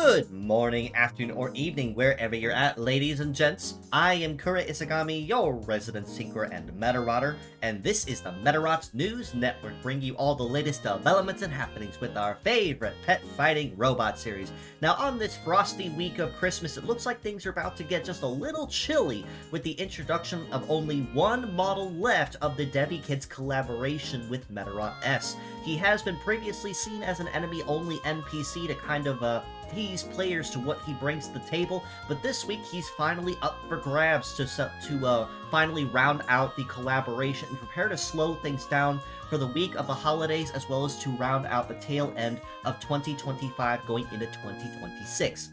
Good morning, afternoon, or evening, wherever you're at, ladies and gents. I am Kura Isagami, your resident seeker and Medarotter, and this is the Medarot News Network, bringing you all the latest developments and happenings with our favorite pet fighting robot series. Now, on this frosty week of Christmas, it looks like things are about to get just a little chilly with the introduction of only one model left of the DeviKids collaboration with Medarot S. He has been previously seen as an enemy-only NPC to kind of tease players to what he brings to the table, but this week he's finally up for grabs to finally round out the collaboration and prepare to slow things down for the week of the holidays, as well as to round out the tail end of 2025 going into 2026.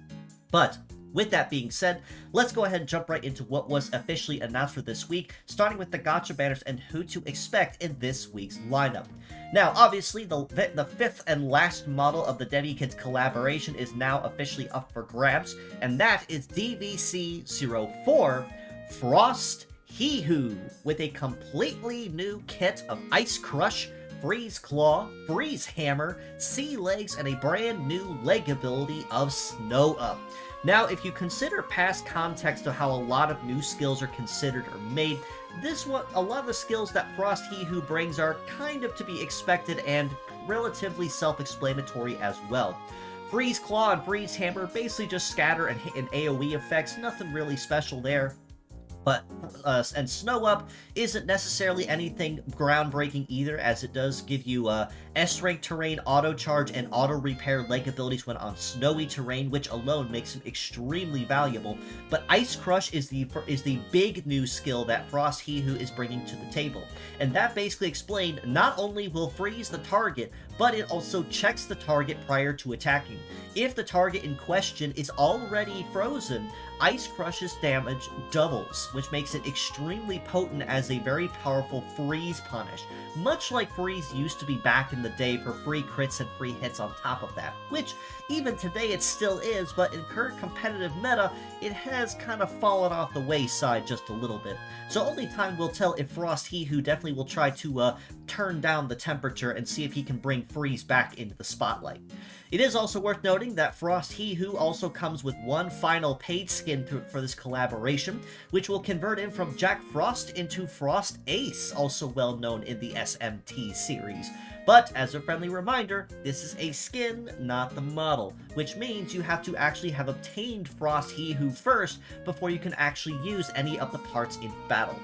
But with that being said, let's go ahead and jump right into what was officially announced for this week, starting with the gacha banners and who to expect in this week's lineup. Now, obviously, the fifth and last model of the DeviKids collaboration is now officially up for grabs, and that is DVC-04 Frost He-Who, with a completely new kit of Ice Crush, Freeze Claw, Freeze Hammer, Sea Legs, and a brand new leg ability of Snow Up. Now, if you consider past context of how a lot of new skills are considered or made, a lot of the skills that Frost He-Who brings are kind of to be expected and relatively self-explanatory as well. Freeze Claw and Freeze Hammer basically just scatter and AoE effects, nothing really special there. But, and Snow Up isn't necessarily anything groundbreaking either, as it does give you S-rank terrain, auto charge, and auto repair leg abilities when on snowy terrain, which alone makes it extremely valuable. But Ice Crush is the big new skill that Frost He-Who is bringing to the table, and that basically explained not only will freeze the target, but it also checks the target prior to attacking. If the target in question is already frozen, Ice Crush's damage doubles, which makes it extremely potent as a very powerful freeze punish, much like freeze used to be back in the day for free crits and free hits on top of that, which even today it still is, but in current competitive meta, it has kind of fallen off the wayside just a little bit. So only time will tell if Frost He-Who definitely will try to turn down the temperature and see if he can bring freeze back into the spotlight. It is also worth noting that Frost He-Who also comes with one final paid skin for this collaboration, which will convert him from Jack Frost into Frost Ace, also well known in the SMT series. But as a friendly reminder, this is a skin, not the model, which means you have to actually have obtained Frost He-Who first before you can actually use any of the parts in battle.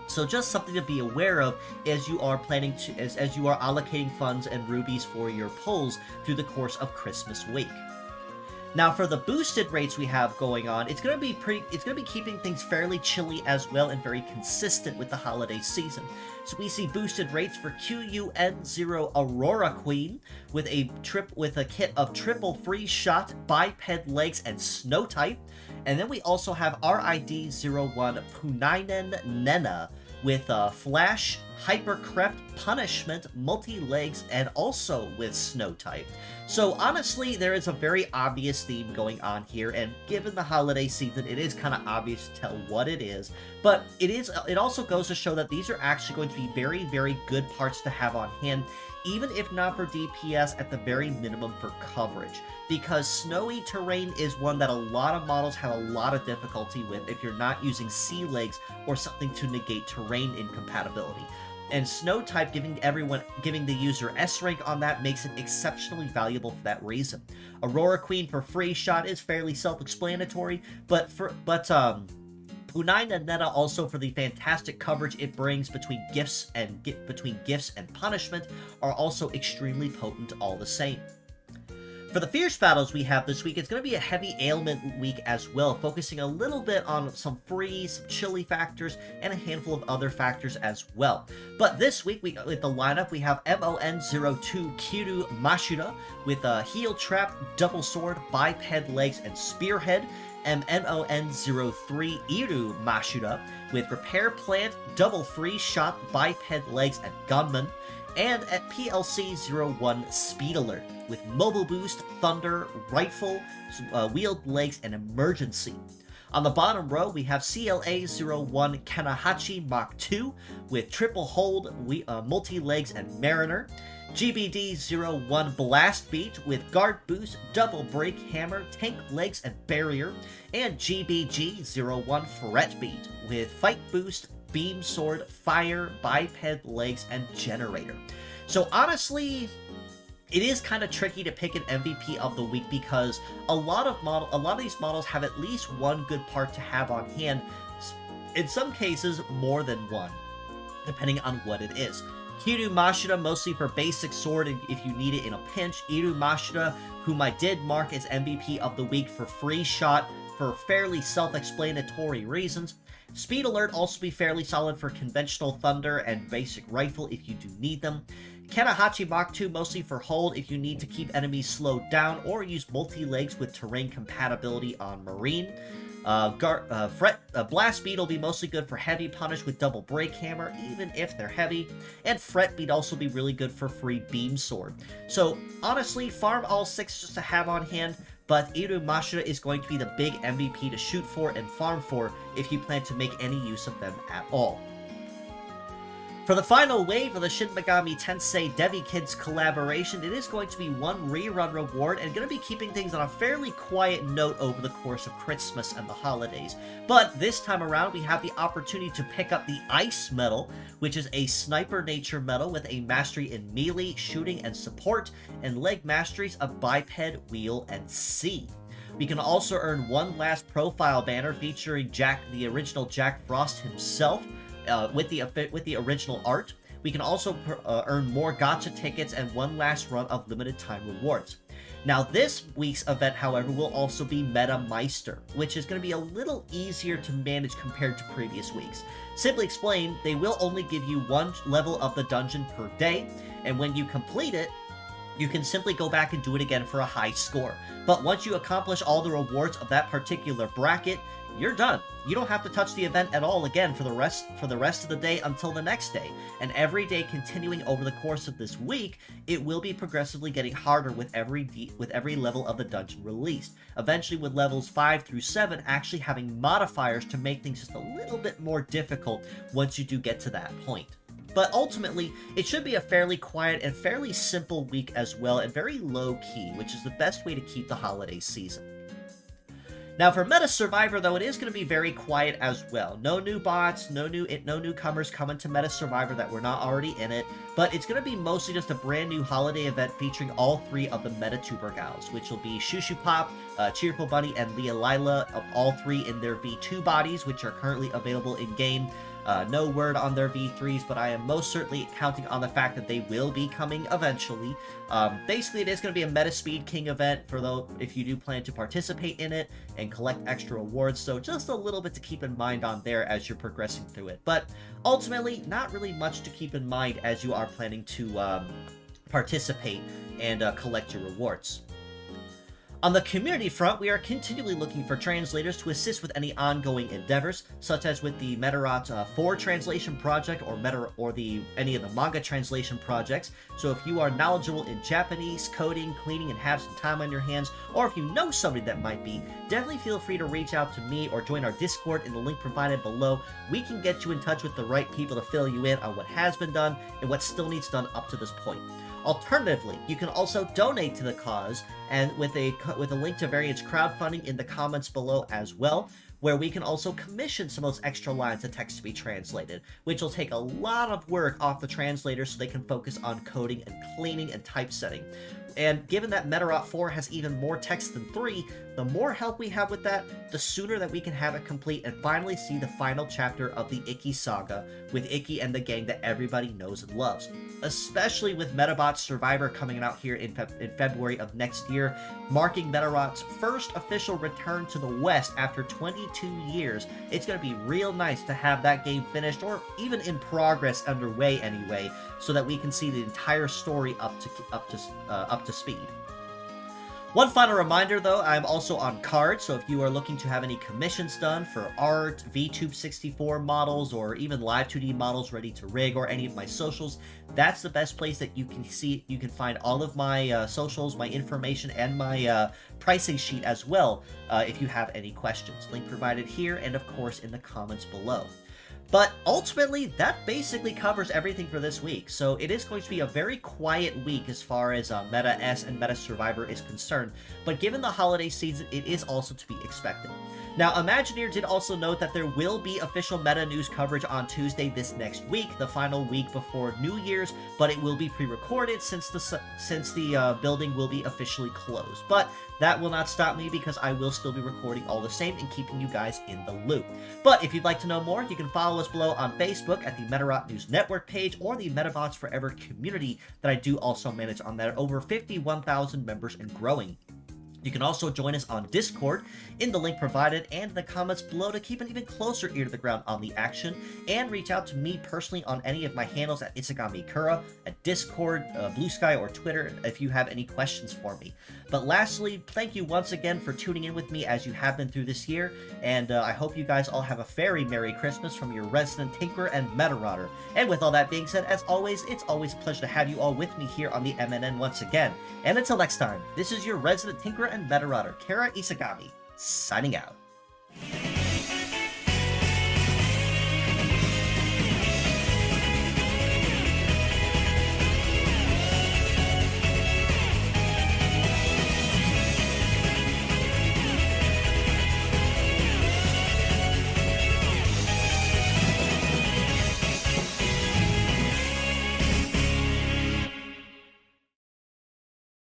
So just something to be aware of as you are planning to, as you are allocating funds and rubies for your pulls through the course of Christmas week. Now, for the boosted rates we have going on, it's going to be keeping things fairly chilly as well and very consistent with the holiday season. So we see boosted rates for QUN0 Aurora Queen with a kit of triple freeze shot, biped legs, and snow type. And then we also have RID01 Punainen Nena with Flash, Hyper Crept, Punishment, Multi-Legs, and also with Snow type. So honestly, there is a very obvious theme going on here, and given the holiday season, it is kind of obvious to tell what it is, but it also goes to show that these are actually going to be very, very good parts to have on hand, even if not for DPS, at the very minimum for coverage, because snowy terrain is one that a lot of models have a lot of difficulty with if you're not using Sea Legs or something to negate terrain incompatibility. And Snow type giving the user S rank on that makes it exceptionally valuable for that reason. Aurora Queen for free shot is fairly self-explanatory, but Punainen Nena also for the fantastic coverage it brings between gifts and punishment are also extremely potent all the same. For the fierce battles we have this week, it's going to be a heavy ailment week as well, focusing a little bit on some freeze, some chilly factors, and a handful of other factors as well. But this week, with the lineup, we have MON02 Kiru Mashura with a Heel Trap, Double Sword, Biped Legs, and Spearhead, and MON03 Iru Mashura with Repair Plant, Double Freeze Shot, Biped Legs, and Gunman, and at PLC01 Speed Alert with Mobile Boost, Thunder, Rifle, Wheeled Legs, and Emergency. On the bottom row, we have CLA-01 Kanahachi Mach 2 with triple hold, multi-legs, and Mariner. GBD-01 Blast Beat with guard boost, double break hammer, tank legs, and barrier. And GBG-01 Fret Beat with fight boost, beam sword, fire, biped legs, and generator. So honestly, it is kind of tricky to pick an MVP of the week because a lot of these models have at least one good part to have on hand. In some cases, more than one, depending on what it is. Kiru Mashita, mostly for basic sword if you need it in a pinch. Iru Mashita, whom I did mark as MVP of the week for free shot for fairly self-explanatory reasons. Speed Alert also be fairly solid for conventional thunder and basic rifle if you do need them. Kanahachi Mach 2 mostly for hold if you need to keep enemies slowed down or use multi-legs with terrain compatibility on Marine. Blast Beat will be mostly good for heavy punish with double break hammer, even if they're heavy. And Fret Beat also be really good for free beam sword. So honestly, farm all 6 just to have on hand, but Iru Mashita is going to be the big MVP to shoot for and farm for if you plan to make any use of them at all. For the final wave of the Shin Megami Tensei DeviKids collaboration, it is going to be one rerun reward and going to be keeping things on a fairly quiet note over the course of Christmas and the holidays. But this time around, we have the opportunity to pick up the Ice Medal, which is a sniper nature medal with a mastery in melee, shooting, and support, and leg masteries of biped, wheel, and C. We can also earn one last profile banner featuring the original Jack Frost himself, with the original art. We can also earn more gacha tickets and one last run of limited time rewards. Now this week's event, however, will also be Meta Meister, which is going to be a little easier to manage compared to previous weeks. Simply explained, they will only give you one level of the dungeon per day, and when you complete it, you can simply go back and do it again for a high score. But once you accomplish all the rewards of that particular bracket, you're done. You don't have to touch the event at all again for the rest of the day until the next day. And every day continuing over the course of this week, it will be progressively getting harder with every level of the dungeon released. Eventually with levels 5 through 7 actually having modifiers to make things just a little bit more difficult once you do get to that point. But ultimately, it should be a fairly quiet and fairly simple week as well, and very low-key, which is the best way to keep the holiday season. Now for Meta Survivor, though, it is going to be very quiet as well. No new bots, no newcomers coming to Meta Survivor that were not already in it, but it's going to be mostly just a brand new holiday event featuring all 3 of the MetaTuber gals, which will be Shushu Pop, Cheerful Bunny, and Leah Lila, all 3 in their V2 bodies, which are currently available in-game. No word on their V3s, but I am most certainly counting on the fact that they will be coming eventually. Basically, it is going to be a Meta Speed King event if you do plan to participate in it and collect extra rewards, so just a little bit to keep in mind on there as you're progressing through it. But ultimately, not really much to keep in mind as you are planning to participate and collect your rewards. On the community front, we are continually looking for translators to assist with any ongoing endeavors, such as with the Medarot 4 translation project or any of the manga translation projects. So if you are knowledgeable in Japanese, coding, cleaning, and have some time on your hands, or if you know somebody that might be, definitely feel free to reach out to me or join our Discord in the link provided below. We can get you in touch with the right people to fill you in on what has been done and what still needs done up to this point. Alternatively, you can also donate to the cause, and with a link to various crowdfunding in the comments below as well, where we can also commission some of those extra lines of text to be translated, which will take a lot of work off the translators so they can focus on coding and cleaning and typesetting. And given that Medarot 4 has even more text than 3, the more help we have with that, the sooner that we can have it complete and finally see the final chapter of the Ikki saga with Ikki and the gang that everybody knows and loves. Especially with Metabot Survivor coming out here in February of next year, marking Medarot's first official return to the West after 22 years. It's going to be real nice to have that game finished, or even in progress underway anyway, so that we can see the entire story up to speed. One final reminder, though, I'm also on Card, so if you are looking to have any commissions done for art, VTube64 models, or even Live 2D models ready to rig, or any of my socials, that's the best place that you can see. You can find all of my socials, my information, and my pricing sheet as well, if you have any questions. Link provided here, and of course in the comments below. But ultimately, that basically covers everything for this week, so it is going to be a very quiet week as far as Meta S and Meta Survivor is concerned, but given the holiday season, it is also to be expected. Now, Imagineer did also note that there will be official Meta news coverage on Tuesday this next week, the final week before New Year's, but it will be pre-recorded since the building will be officially closed. But that will not stop me because I will still be recording all the same and keeping you guys in the loop. But if you'd like to know more, you can follow us below on Facebook at the Medarot News Network page or the Metabots Forever community that I do also manage on there, over 51,000 members and growing. You can also join us on Discord in the link provided and in the comments below to keep an even closer ear to the ground on the action, and reach out to me personally on any of my handles at ItsuGamiKura, at Discord, Blue Sky, or Twitter if you have any questions for me. But lastly, thank you once again for tuning in with me as you have been through this year, and I hope you guys all have a very Merry Christmas from your resident Tinkerer and Medarotter. And with all that being said, as always, it's always a pleasure to have you all with me here on the MNN once again. And until next time, this is your resident Tinkerer and Medarotter, Kara Isagami, signing out.